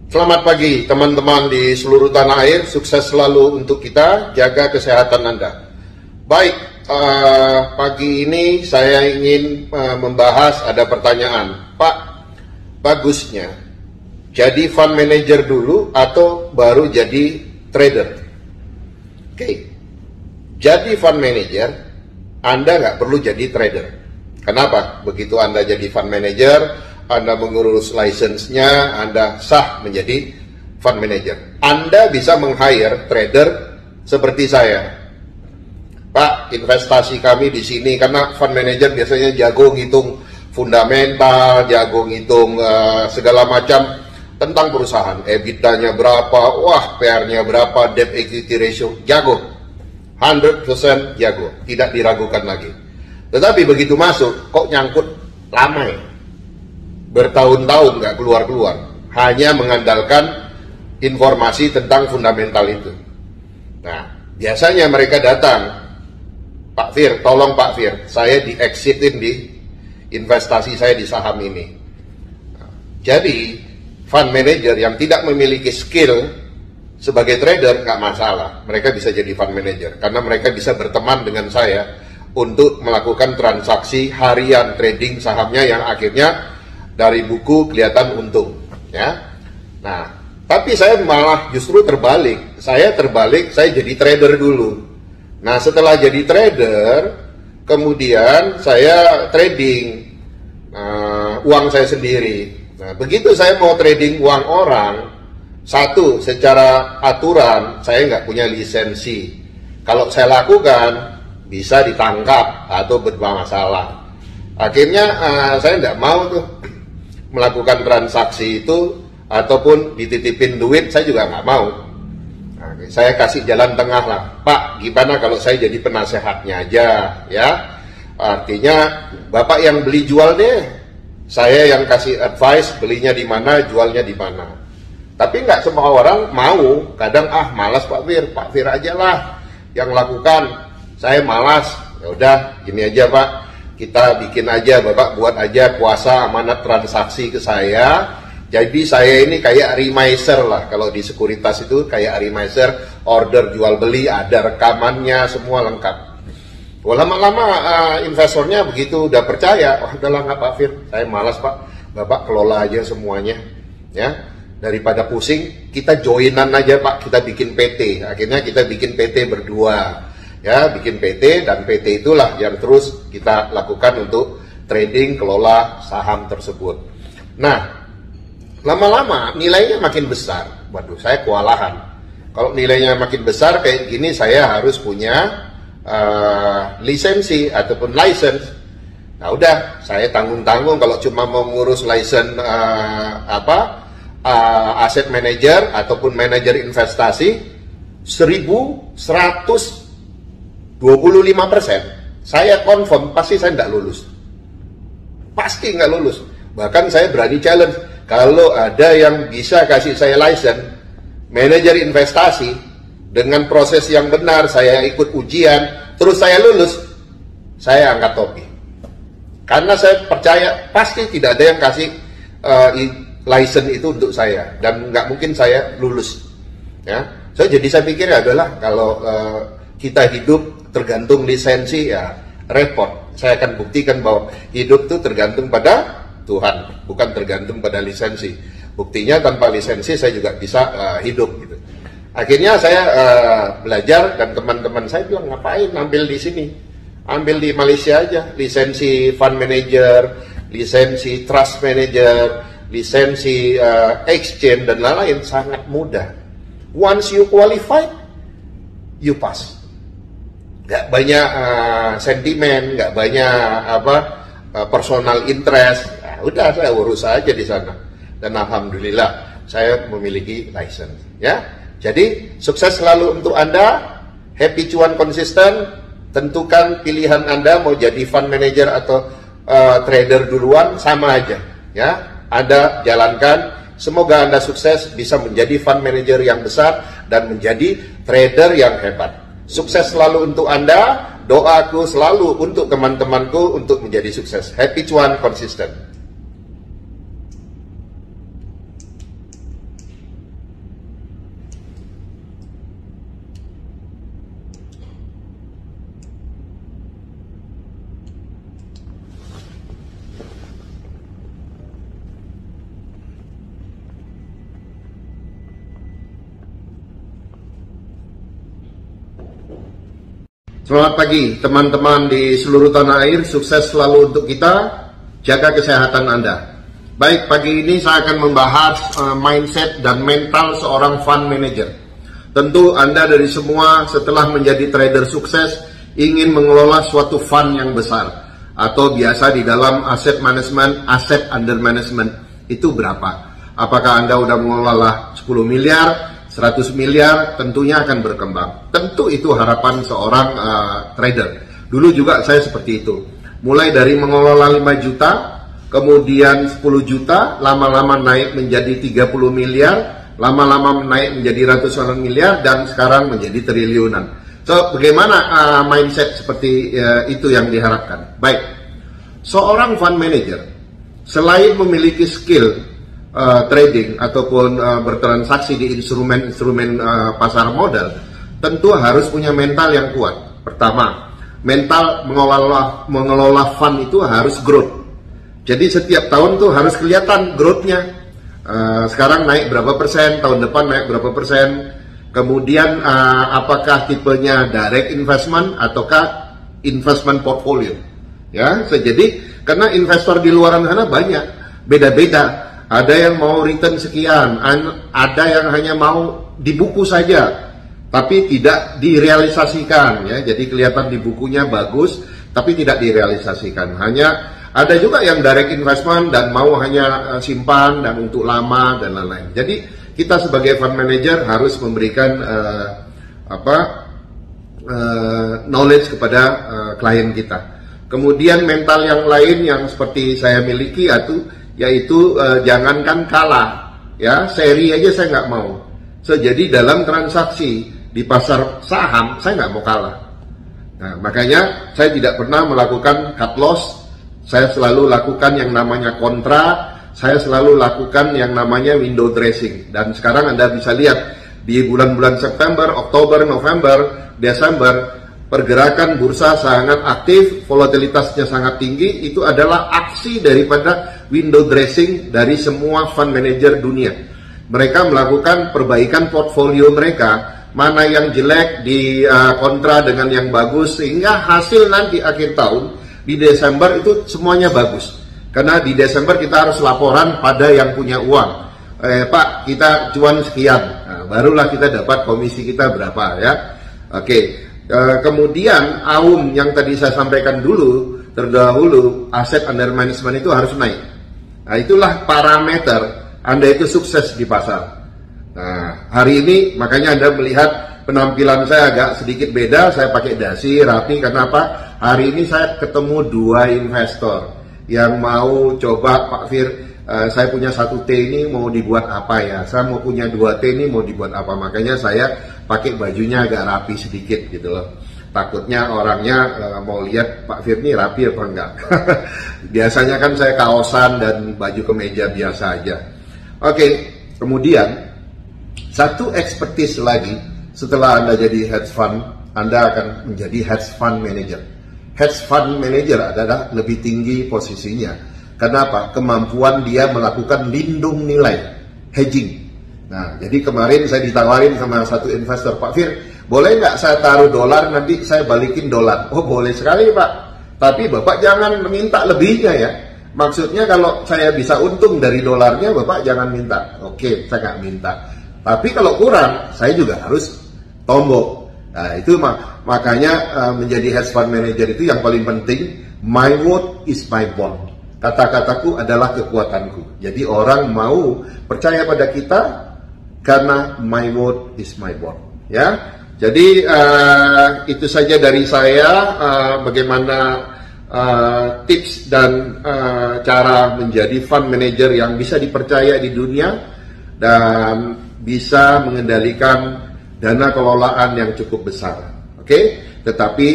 Selamat pagi teman-teman di seluruh tanah air, sukses selalu untuk kita, jaga kesehatan Anda. Baik, pagi ini saya ingin membahas, ada pertanyaan, Pak, bagusnya jadi fund manager dulu atau baru jadi trader? Oke, jadi fund manager, Anda nggak perlu jadi trader. Kenapa? Begitu Anda jadi fund manager, Anda mengurus license-nya, Anda sah menjadi fund manager. Anda bisa meng-hire trader seperti saya. Pak, investasi kami di sini, karena fund manager biasanya jago ngitung fundamental, jago ngitung segala macam tentang perusahaan. EBITDA-nya berapa, wah PR-nya berapa, debt equity ratio, jago. 100% jago, tidak diragukan lagi. Tetapi begitu masuk, kok nyangkut lama ya? Bertahun-tahun nggak keluar-keluar, hanya mengandalkan informasi tentang fundamental itu. Nah, biasanya mereka datang, Pak Fir, tolong Pak Fir, saya di-exitin di investasi saya di saham ini. Nah, jadi, fund manager yang tidak memiliki skill sebagai trader nggak masalah, mereka bisa jadi fund manager, karena mereka bisa berteman dengan saya untuk melakukan transaksi harian trading sahamnya yang akhirnya dari buku kelihatan untung, ya. Nah, tapi saya malah justru terbalik. Saya jadi trader dulu. Nah, setelah jadi trader, kemudian saya trading uang saya sendiri. Nah, begitu saya mau trading uang orang, satu, secara aturan saya nggak punya lisensi. Kalau saya lakukan, bisa ditangkap atau bermasalah. Akhirnya saya nggak mau tuh melakukan transaksi itu, ataupun dititipin duit, saya juga nggak mau. Nah, saya kasih jalan tengah lah, Pak, gimana kalau saya jadi penasehatnya aja, ya? Artinya, Bapak yang beli jual deh, saya yang kasih advice, belinya di mana, jualnya di mana. Tapi nggak semua orang mau, kadang malas Pak Fir aja lah yang lakukan, saya malas, ya udah, gini aja Pak, kita bikin aja, Bapak buat aja kuasa amanat transaksi ke saya. Jadi saya ini kayak remiser lah, kalau di sekuritas itu kayak remiser, order jual beli, ada rekamannya, semua lengkap. Lama-lama investornya begitu udah percaya, udahlah nggak Pak Fir, saya malas Pak, Bapak kelola aja semuanya, ya. Daripada pusing, kita joinan aja Pak, kita bikin PT. Akhirnya kita bikin PT berdua. Ya, bikin PT, dan PT itulah yang terus kita lakukan untuk trading, kelola saham tersebut. Nah, lama-lama nilainya makin besar. Waduh, saya kewalahan. Kalau nilainya makin besar kayak gini, saya harus punya lisensi ataupun license. Nah, udah, saya tanggung-tanggung kalau cuma mau ngurus license aset manager ataupun manajer investasi 1.125%, saya confirm pasti saya nggak lulus, pasti nggak lulus. Bahkan saya berani challenge, kalau ada yang bisa kasih saya license manajer investasi dengan proses yang benar, saya ikut ujian, terus saya lulus, saya angkat topi. Karena saya percaya pasti tidak ada yang kasih license itu untuk saya, dan nggak mungkin saya lulus, ya. Jadi saya pikir ya adalah kalau kita hidup tergantung lisensi, ya repot. Saya akan buktikan bahwa hidup itu tergantung pada Tuhan, bukan tergantung pada lisensi. Buktinya tanpa lisensi saya juga bisa hidup gitu. Akhirnya saya belajar, dan teman-teman saya bilang, ngapain ambil di sini, ambil di Malaysia aja, lisensi fund manager, lisensi trust manager, lisensi exchange dan lain-lain, sangat mudah. Once you qualified, you pass. Gak banyak sentimen, gak banyak personal interest. Nah, udah, saya urus aja di sana. Dan alhamdulillah saya memiliki license. Ya, jadi sukses selalu untuk Anda. Happy cuan konsisten. Tentukan pilihan Anda mau jadi fund manager atau trader duluan, sama aja. Ya. Anda jalankan, semoga Anda sukses bisa menjadi fund manager yang besar dan menjadi trader yang hebat. Sukses selalu untuk Anda, doaku selalu untuk teman-temanku untuk menjadi sukses. Happy cuan konsisten. Selamat pagi teman-teman di seluruh tanah air, sukses selalu untuk kita, jaga kesehatan Anda. Baik, pagi ini saya akan membahas mindset dan mental seorang fund manager. Tentu Anda dari semua setelah menjadi trader sukses ingin mengelola suatu fund yang besar, atau biasa di dalam asset management, asset under management itu berapa? Apakah Anda udah mengelola 10 miliar, 100 miliar, tentunya akan berkembang. Tentu itu harapan seorang trader. Dulu juga saya seperti itu. Mulai dari mengelola 5 juta, kemudian 10 juta, lama-lama naik menjadi 30 miliar, lama-lama naik menjadi ratusan miliar, dan sekarang menjadi triliunan. So, bagaimana mindset seperti itu yang diharapkan? Baik, seorang fund manager, selain memiliki skill trading ataupun bertransaksi di instrumen-instrumen pasar modal, tentu harus punya mental yang kuat. Pertama, mental mengelola fund itu harus growth. Jadi setiap tahun tuh harus kelihatan growth-nya. Sekarang naik berapa persen, tahun depan naik berapa persen. Kemudian apakah tipenya direct investment ataukah investment portfolio? Ya, jadi karena investor di luar sana banyak, beda-beda. Ada yang mau return sekian, ada yang hanya mau di buku saja, tapi tidak direalisasikan, ya. Jadi kelihatan di bukunya bagus, tapi tidak direalisasikan. Hanya ada juga yang direct investment dan mau hanya simpan dan untuk lama dan lain-lain. Jadi kita sebagai fund manager harus memberikan knowledge kepada klien kita. Kemudian mental yang lain yang seperti saya miliki yaitu jangankan kalah, ya, seri aja saya nggak mau. Jadi dalam transaksi di pasar saham saya nggak mau kalah. Nah, makanya saya tidak pernah melakukan cut loss. Saya selalu lakukan yang namanya kontra. Saya selalu lakukan yang namanya window dressing. Dan sekarang Anda bisa lihat di bulan-bulan September, Oktober, November, Desember, pergerakan bursa sangat aktif, volatilitasnya sangat tinggi. Itu adalah aksi daripada window dressing dari semua fund manager dunia. Mereka melakukan perbaikan portfolio mereka, mana yang jelek di kontra dengan yang bagus, sehingga hasil nanti akhir tahun di Desember itu semuanya bagus. Karena di Desember kita harus laporan pada yang punya uang. Pak, kita cuan sekian, nah, barulah kita dapat komisi kita berapa, ya. Oke. Kemudian AUM yang tadi saya sampaikan terdahulu, aset under management itu harus naik. Nah, itulah parameter Anda itu sukses di pasar. Nah, hari ini makanya Anda melihat penampilan saya agak sedikit beda. Saya pakai dasi, rapi. Kenapa? Hari ini saya ketemu 2 investor yang mau coba, Pak Fir, saya punya 1 T ini mau dibuat apa ya? Saya mau punya 2 T ini mau dibuat apa? Makanya saya pakai bajunya agak rapi sedikit gitu loh. Takutnya orangnya mau lihat Pak Fir ini rapi apa enggak. Biasanya kan saya kaosan dan baju kemeja biasa aja. Oke, kemudian satu expertise lagi setelah Anda jadi hedge fund, Anda akan menjadi hedge fund manager. Hedge fund manager adalah lebih tinggi posisinya. Kenapa? Kemampuan dia melakukan lindung nilai, hedging. Nah, jadi kemarin saya ditawarin sama satu investor, Pak Fir, boleh nggak saya taruh dolar, nanti saya balikin dolar? Oh, boleh sekali, Pak. Tapi Bapak jangan minta lebihnya, ya. Maksudnya kalau saya bisa untung dari dolarnya, Bapak jangan minta. Oke, saya nggak minta. Tapi kalau kurang, saya juga harus tombol. Nah, itu makanya menjadi hedge fund manager itu yang paling penting, my word is my bond. Kata-kataku adalah kekuatanku. Jadi orang mau percaya pada kita karena my word is my bond. Ya. Jadi itu saja dari saya, bagaimana tips dan cara menjadi fund manager yang bisa dipercaya di dunia dan bisa mengendalikan dana kelolaan yang cukup besar. Oke? Tetapi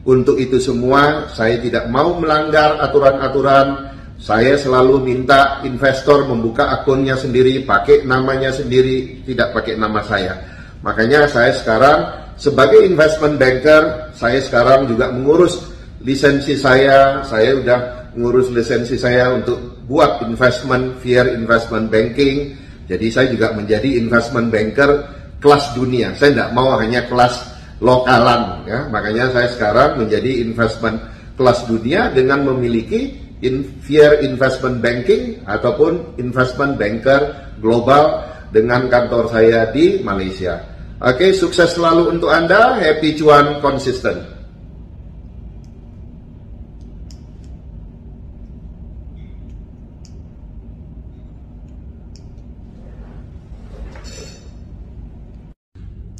untuk itu semua saya tidak mau melanggar aturan-aturan. Saya selalu minta investor membuka akunnya sendiri, pakai namanya sendiri, tidak pakai nama saya. Makanya saya sekarang sebagai investment banker, saya sekarang juga mengurus lisensi saya udah mengurus lisensi saya untuk buat investment, fair investment banking. Jadi saya juga menjadi investment banker kelas dunia. Saya tidak mau hanya kelas lokalan ya. Makanya saya sekarang menjadi investment kelas dunia dengan memiliki Fier Investment Banking ataupun investment banker global dengan kantor saya di Malaysia. Oke, sukses selalu untuk Anda, happy cuan konsisten.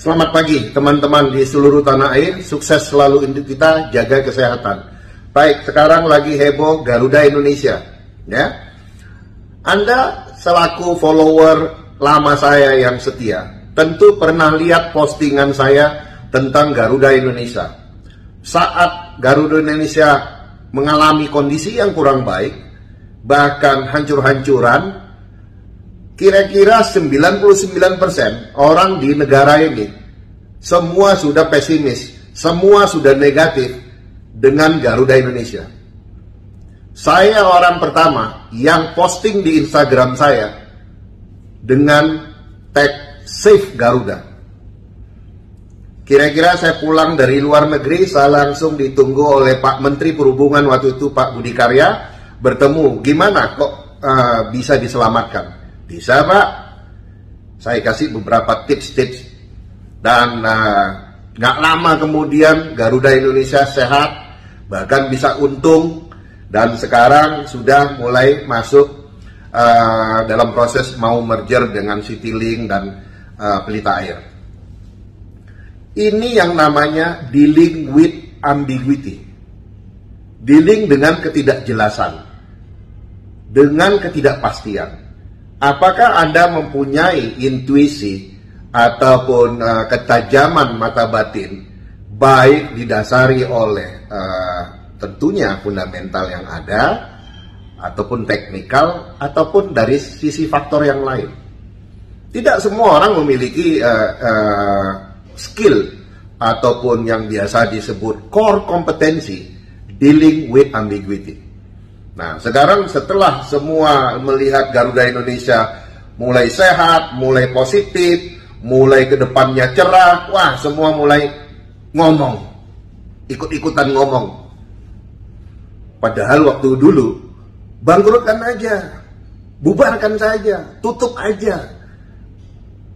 Selamat pagi teman-teman di seluruh tanah air, sukses selalu untuk kita, jaga kesehatan. Baik, sekarang lagi heboh Garuda Indonesia, ya. Anda selaku follower lama saya yang setia, tentu pernah lihat postingan saya tentang Garuda Indonesia. Saat Garuda Indonesia mengalami kondisi yang kurang baik, bahkan hancur-hancuran, kira-kira 99% orang di negara ini semua sudah pesimis, semua sudah negatif dengan Garuda Indonesia. Saya orang pertama yang posting di Instagram saya dengan tag Save Garuda. Kira-kira saya pulang dari luar negeri, saya langsung ditunggu oleh Pak Menteri Perhubungan waktu itu, Pak Budi Karya, bertemu. Gimana kok bisa diselamatkan? Bisa, Pak. Saya kasih beberapa tips-tips. Dan nggak lama kemudian Garuda Indonesia sehat, bahkan bisa untung. Dan sekarang sudah mulai masuk dalam proses mau merger dengan Citylink dan Pelita Air. Ini yang namanya dealing with ambiguity. Dealing dengan ketidakjelasan, dengan ketidakpastian. Apakah Anda mempunyai intuisi ataupun ketajaman mata batin, baik didasari oleh tentunya fundamental yang ada, ataupun teknikal, ataupun dari sisi faktor yang lain. Tidak semua orang memiliki skill ataupun yang biasa disebut core kompetensi dealing with ambiguity. Nah, sekarang setelah semua melihat Garuda Indonesia mulai sehat, mulai positif, mulai ke depannya cerah, wah semua mulai ngomong, ikut-ikutan ngomong. Padahal waktu dulu, bangkrutkan aja, bubarkan saja, tutup aja.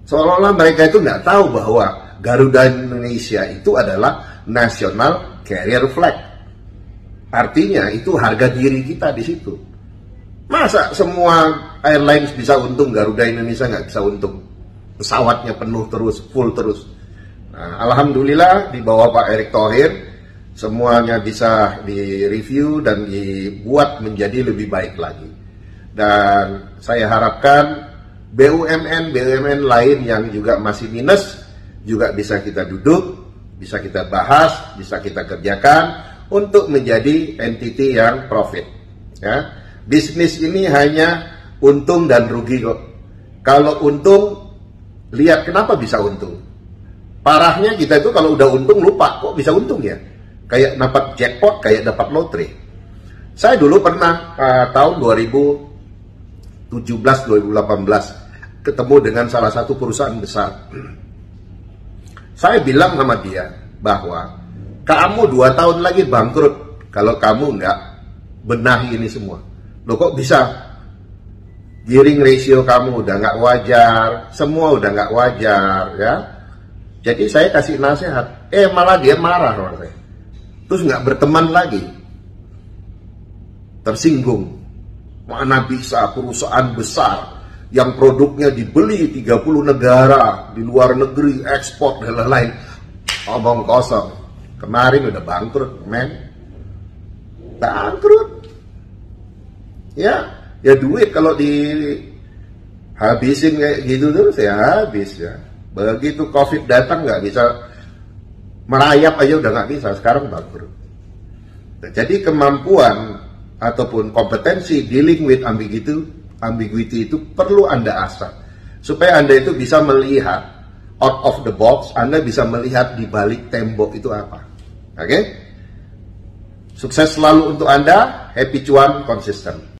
Seolah-olah mereka itu nggak tahu bahwa Garuda Indonesia itu adalah national carrier flag. Artinya itu harga diri kita di situ. Masa semua airlines bisa untung, Garuda Indonesia nggak bisa untung? Pesawatnya penuh terus, full terus. Nah, alhamdulillah di bawah Pak Erick Thohir semuanya bisa direview dan dibuat menjadi lebih baik lagi. Dan saya harapkan BUMN lain yang juga masih minus juga bisa kita duduk, bisa kita bahas, bisa kita kerjakan untuk menjadi entity yang profit. Ya, bisnis ini hanya untung dan rugi kok. Kalau untung, lihat kenapa bisa untung. Parahnya kita itu kalau udah untung lupa kok bisa untung ya. Kayak dapat jackpot, kayak dapat lotre. Saya dulu pernah tahun 2017-2018 ketemu dengan salah satu perusahaan besar. Saya bilang sama dia bahwa kamu 2 tahun lagi bangkrut kalau kamu nggak benahi ini semua. Loh kok bisa? Gearing ratio kamu udah nggak wajar, semua udah nggak wajar, ya. Jadi saya kasih nasihat, malah dia marah orang saya. Terus nggak berteman lagi, tersinggung. Mana bisa perusahaan besar yang produknya dibeli 30 negara di luar negeri, ekspor dan lain-lain, omong kosong. Kemarin udah bangkrut, men. Bangkrut. Ya duit kalau dihabisin kayak gitu terus ya habis ya. Begitu COVID datang nggak bisa merayap aja udah nggak bisa, sekarang bangkrut. Jadi kemampuan ataupun kompetensi dealing with ambiguity itu perlu Anda asah supaya Anda itu bisa melihat out of the box, Anda bisa melihat di balik tembok itu apa. Oke? Sukses selalu untuk Anda, happy cuan konsisten.